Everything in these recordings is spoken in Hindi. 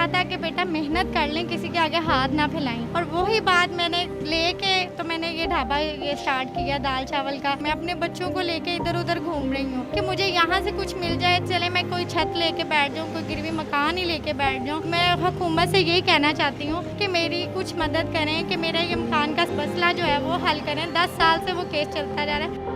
कहा था कि बेटा मेहनत कर लें, किसी के आगे हाथ ना फैलाएं। और वही बात मैंने लेके तो मैंने ये ढाबा ये स्टार्ट किया दाल चावल का। मैं अपने बच्चों को लेके इधर उधर घूम रही हूँ कि मुझे यहाँ से कुछ मिल जाए, चले मैं कोई छत लेके बैठ जाऊँ, कोई गिरवी मकान ही लेके बैठ जाऊँ। मैं हुकूमत से यही कहना चाहती हूँ कि मेरी कुछ मदद करें कि मेरा ये मकान का मसला जो है वो हल करें। 10 साल से वो केस चलता जा रहा है।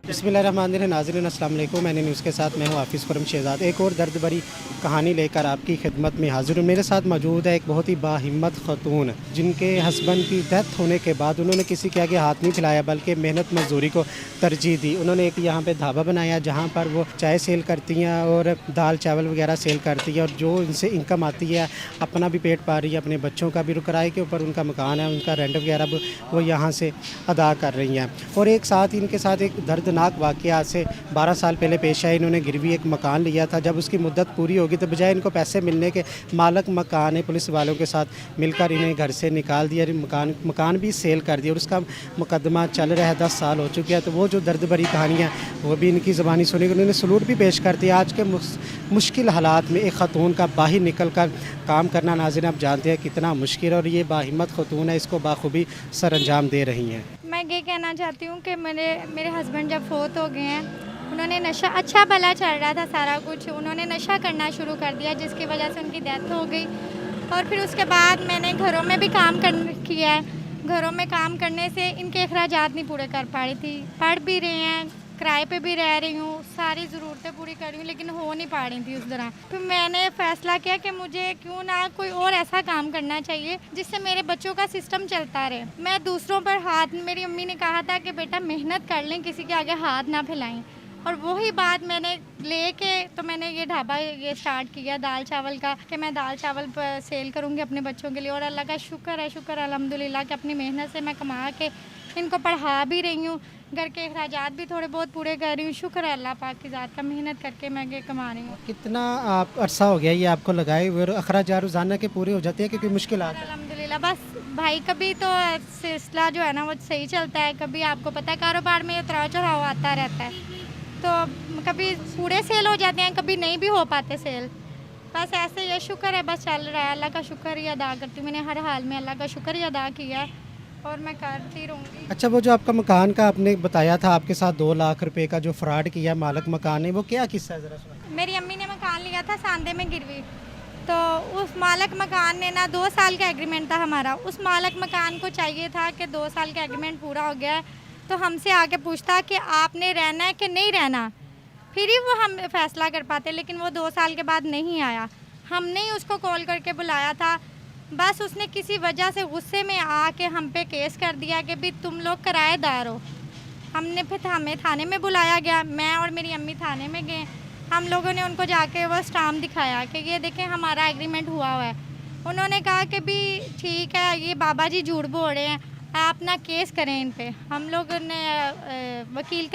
बिस्मिल्लाहिर्रहमानिर्रहीम। नाज़रीन अस्सलाम वालेकुम। मैंने न्यूज़ के साथ मैं हूँ हाफिज़ खुर्रम शहज़ाद। एक और दर्द भरी कहानी लेकर आपकी खिदमत में हाज़िर हूँ। मेरे साथ मौजूद है एक बहुत ही बाहिम्मत ख़तून, जिनके हस्बैंड की डेथ होने के बाद उन्होंने किसी के आगे हाथ नहीं फैलाया बल्कि मेहनत मजदूरी को तरजीह दी। उन्होंने एक यहाँ पे ढाबा बनाया जहाँ पर वो चाय सेल करती हैं और दाल चावल वगैरह सेल करती हैं, और जो इनसे इनकम आती है अपना भी पेट पा रही है, अपने बच्चों का भी। किराए के ऊपर उनका मकान है, उनका रेंट वगैरह वो यहाँ से अदा कर रही हैं। और एक साथ इनके साथ एक दर्दनाक वाक़या आज से 12 साल पहले पेश आया। इन्होंने गिरवी एक मकान लिया था। जब उसकी मुद्दत पूरी होगी तो बजाय इनको पैसे मिलने के मालक मकान ने पुलिस वालों के साथ मिलकर इन्हें घर से निकाल दिया, मकान भी सेल कर दिया और उसका मुकदमा चल रहा है। 10 साल हो चुके हैं। तो वो जो दर्द भरी कहानियाँ वो भी इनकी ज़बानी सुनी। उन्होंने सलूट भी पेश कर दिया। आज के मुश्किल हालात में एक ख़तून का बाहर निकल कर काम करना, नाज़रीन आप जानते हैं कितना मुश्किल है, और ये बाहिम्मत ख़तून है, इसको बाखूबी सर अंजाम दे रही हैं। मैं ये कहना चाहती हूँ कि मेरे हस्बैंड जब फोत हो गए हैं, उन्होंने नशा, अच्छा भला चल रहा था सारा कुछ, उन्होंने नशा करना शुरू कर दिया जिसकी वजह से उनकी डेथ हो गई। और फिर उसके बाद मैंने घरों में भी काम किया है। घरों में काम करने से इनके अखराजात नहीं पूरे कर पा रही थी। पढ़ भी रहे हैं, किराए पे भी रह रही हूँ, सारी ज़रूरतें पूरी कर रही हूँ, लेकिन हो नहीं पा रही थी उस दौरान। फिर मैंने फ़ैसला किया कि मुझे क्यों ना कोई और ऐसा काम करना चाहिए जिससे मेरे बच्चों का सिस्टम चलता रहे। मैं दूसरों पर हाथ, मेरी अम्मी ने कहा था कि बेटा मेहनत कर लें, किसी के आगे हाथ ना फैलाएं। और वही बात मैंने लेके तो मैंने ये ढाबा ये स्टार्ट किया दाल चावल का, कि मैं दाल चावल सेल करूँगी अपने बच्चों के लिए। और अल्लाह का शुक्र है अल्हम्दुलिल्लाह कि अपनी मेहनत से मैं कमा के इनको पढ़ा भी रही हूँ, घर के अखराजात भी थोड़े बहुत पूरे कर रही हूँ। शुक्र है अल्लाह पाक की ज़ात का, मेहनत करके मैं ये कमा रही हूँ। कितना आप अरसा हो गया ये आपको लगाए हुए, अखराजात रोज़ाना के पूरे हो जाते हैं क्योंकि मुश्किल आता है? अल्हम्दुलिल्लाह बस भाई, कभी तो सिलसिला जो है ना वो सही चलता है, कभी आपको पता है कारोबार में उतराव चढ़ाव आता रहता है, तो कभी पूरे सेल हो जाते हैं, कभी नहीं भी हो पाते सेल। बस ऐसे ये शुक्र है, बस चल रहा है। अल्लाह का शुक्र ही अदा करती हूँ। मैंने हर हाल में अल्लाह का शुक्र ही अदा किया है और मैं करती रहूँगी। अच्छा, वो जो आपका मकान का आपने बताया था आपके साथ 2 लाख रुपए का जो फ्रॉड किया मालक मकान ने, वो क्या किस्सा है ज़रा सुनाइए। मेरी अम्मी ने मकान लिया था सांदे में गिरवी, तो उस मालक मकान ने ना 2 साल का एग्रीमेंट था हमारा। उस मालक मकान को चाहिए था कि 2 साल का एग्रीमेंट पूरा हो गया है तो हमसे आके पूछता कि आपने रहना है कि नहीं रहना, फिर ही वो हम फैसला कर पाते। लेकिन वो 2 साल के बाद नहीं आया। हमने ही उसको कॉल करके बुलाया था, बस उसने किसी वजह से गुस्से में आके हम पे केस कर दिया कि भी तुम लोग किराएदार हो। हमने फिर हमें थाने में बुलाया गया, मैं और मेरी अम्मी थाने में गए। हम लोगों ने उनको जाके वो स्टाम्प दिखाया कि ये देखें हमारा एग्रीमेंट हुआ है। उन्होंने कहा कि भी ठीक है, ये बाबा जी झूठ बोल रहे हैं, आप ना केस करें इन पे। हम लोगों ने वकील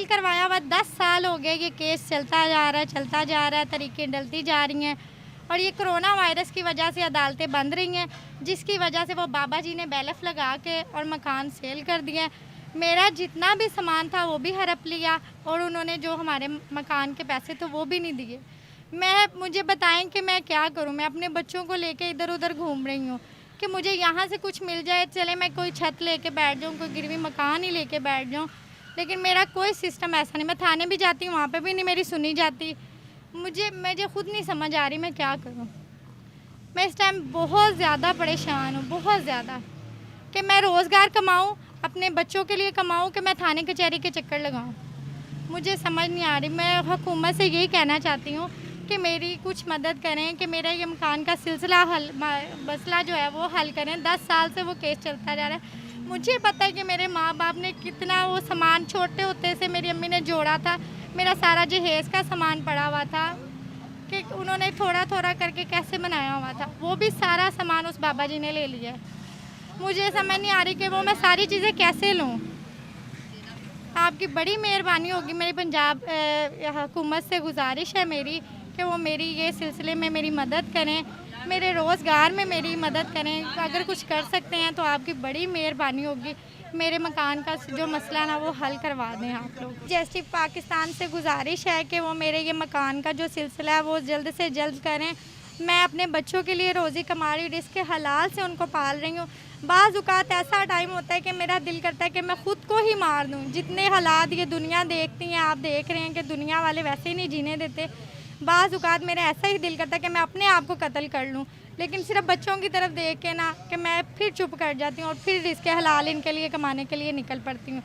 करवाया बाद 10 साल हो गए, ये केस चलता जा रहा है, तरीक़ें डलती जा रही हैं। और ये कोरोना वायरस की वजह से अदालतें बंद रही हैं, जिसकी वजह से वो बाबा जी ने बैलफ लगा के और मकान सेल कर दिए। मेरा जितना भी सामान था वो भी हड़प लिया और उन्होंने जो हमारे मकान के पैसे थे वो भी नहीं दिए। मुझे बताएं कि मैं क्या करूं। मैं अपने बच्चों को लेके इधर उधर घूम रही हूं कि मुझे यहाँ से कुछ मिल जाए, चले मैं कोई छत लेके बैठ जाऊँ, कोई गिरवी मकान ही लेके बैठ जाऊँ, लेकिन मेरा कोई सिस्टम ऐसा नहीं। मैं थाने भी जाती हूँ, वहाँ पर भी नहीं मेरी सुनी जाती। मुझे खुद नहीं समझ आ रही मैं क्या करूं। मैं इस टाइम बहुत ज़्यादा परेशान हूं, बहुत ज़्यादा, कि मैं रोज़गार कमाऊं, अपने बच्चों के लिए कमाऊं, कि मैं थाने कचहरी के चक्कर लगाऊं। मुझे समझ नहीं आ रही। मैं हुकूमत से यही कहना चाहती हूं कि मेरी कुछ मदद करें, कि मेरा ये मकान का मसला जो है वो हल करें। 10 साल से वो केस चलता जा रहा है। मुझे पता है कि मेरे माँ बाप ने कितना वो सामान छोटे होते से मेरी अम्मी ने जोड़ा था। मेरा सारा जहेज़ का सामान पड़ा हुआ था कि उन्होंने थोड़ा थोड़ा करके कैसे बनाया हुआ था, वो भी सारा सामान उस बाबा जी ने ले लिया। मुझे समझ नहीं आ रही कि वो मैं सारी चीज़ें कैसे लूँ। आपकी बड़ी मेहरबानी होगी। मेरी पंजाब हुकूमत से गुजारिश है मेरी कि वो मेरी ये सिलसिले में मेरी मदद करें, मेरे रोज़गार में मेरी मदद करें। अगर कुछ कर सकते हैं तो आपकी बड़ी मेहरबानी होगी मेरे मकान का जो मसला है ना वो हल करवा दें आप लोग। जैसे पाकिस्तान से गुजारिश है कि वो मेरे ये मकान का जो सिलसिला है वो जल्द से जल्द करें। मैं अपने बच्चों के लिए रोज़ी कमा रही हूँ, जिसके हलाल से उनको पाल रही हूँ। बाज़ औक़ात ऐसा टाइम होता है कि मेरा दिल करता है कि मैं ख़ुद को ही मार दूँ। जितने हालात ये दुनिया देखती हैं, आप देख रहे हैं कि दुनिया वाले वैसे ही नहीं जीने देते। बाज़ औक़ात मेरा ऐसा ही दिल करता है कि मैं अपने आप को कत्ल कर लूँ, लेकिन सिर्फ बच्चों की तरफ देख के ना कि मैं फिर चुप कर जाती हूँ और फिर रिज़्क़ हलाल इनके लिए कमाने के लिए निकल पड़ती हूँ।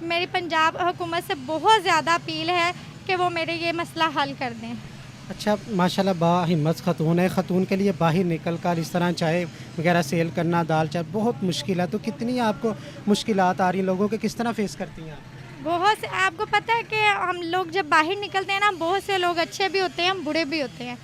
मेरी पंजाब हुकूमत से बहुत ज़्यादा अपील है कि वो मेरे ये मसला हल कर दें। अच्छा, माशाल्लाह बाहिम्मत ख़तून है। ख़तून के लिए बाहर निकल कर इस तरह चाय वगैरह सेल करना, दाल चाय बहुत मुश्किल है। तो कितनी आपको मुश्किलात आ रही हैं, लोगों के किस तरह फेस करती हैं आप? बहुत से आपको पता है कि हम लोग जब बाहर निकलते हैं ना, बहुत से लोग अच्छे भी होते हैं, हम बुरे भी होते हैं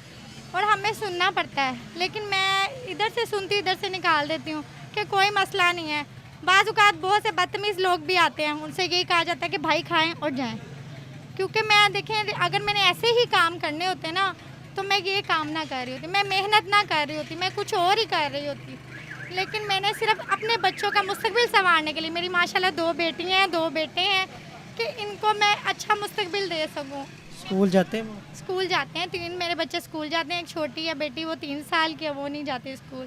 और हमें सुनना पड़ता है। लेकिन मैं इधर से सुनती इधर से निकाल देती हूँ कि कोई मसला नहीं है। बाज़ औक़ात बहुत से बदतमीज़ लोग भी आते हैं, उनसे यही कहा जाता है कि भाई खाएं और जाएं। क्योंकि मैं देखें, अगर मैंने ऐसे ही काम करने होते ना तो मैं ये काम ना कर रही होती, मैं मेहनत ना कर रही होती, मैं कुछ और ही कर रही होती। लेकिन मैंने सिर्फ अपने बच्चों का मुस्तकबिल संवारने के लिए, मेरी माशाल्लाह 2 बेटियाँ हैं 2 बेटे हैं, कि इनको मैं अच्छा मुस्तकबिल दे सकूँ। स्कूल जाते हैं वो? स्कूल जाते हैं, 3 मेरे बच्चे स्कूल जाते हैं। एक छोटी है बेटी, वो 3 साल की है, वो नहीं जाती स्कूल।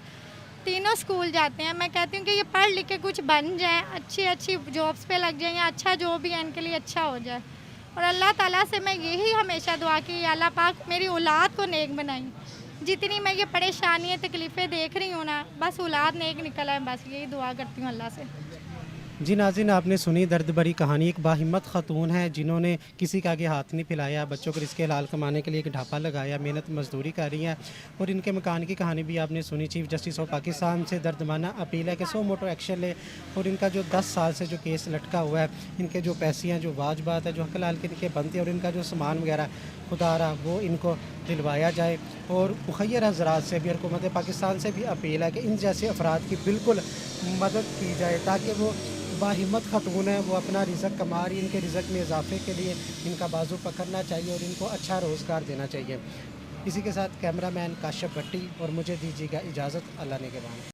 तीनों स्कूल जाते हैं। मैं कहती हूँ कि ये पढ़ लिख के कुछ बन जाएँ, अच्छी अच्छी जॉब्स पे लग जाएँ, या अच्छा जो भी है इनके लिए अच्छा हो जाए। और अल्लाह ताला से मैं यही हमेशा दुआ की, अल्लाह पाक मेरी औलाद को नेक बनाई। जितनी मैं ये परेशानियाँ तकलीफ़ें देख रही हूँ ना, बस औलाद नेक निकल आए, बस यही दुआ करती हूँ अल्लाह से। जी नाज़रीन, आपने सुनी दर्द भरी कहानी। एक बाहिम्मत ख़तून है जिन्होंने किसी का आगे हाथ नहीं फैलाया, बच्चों को रिज़्क़ हलाल कमाने के लिए एक ढापा लगाया, मेहनत मजदूरी कर रही हैं। और इनके मकान की कहानी भी आपने सुनी। चीफ जस्टिस ऑफ पाकिस्तान से दर्दमाना अपील है कि सो मोटो एक्शन ले और इनका जो 10 साल से जो केस लटका हुआ है, इनके जो पैसे हैं, जो वाजबात है, जो हक हलाल के इनके बनते हैं, और इनका जो सामान वगैरह खुदा रहा वो इनको दिलवाया जाए। और मुखैर हज़रात से भी, हुकूमत पाकिस्तान से भी अपील है कि इन जैसे अफराद की बिल्कुल मदद की जाए, ताकि वो बाहिम्मत ख़तून है, वो अपना रिज़्क़ कमा रही, इनके रिज़्क़ में इजाफे के लिए इनका बाजू पकड़ना चाहिए और इनको अच्छा रोज़गार देना चाहिए। इसी के साथ कैमरामैन काशिफ भट्टी और मुझे दीजिएगा इजाज़त। अल्लाह ने के बाद।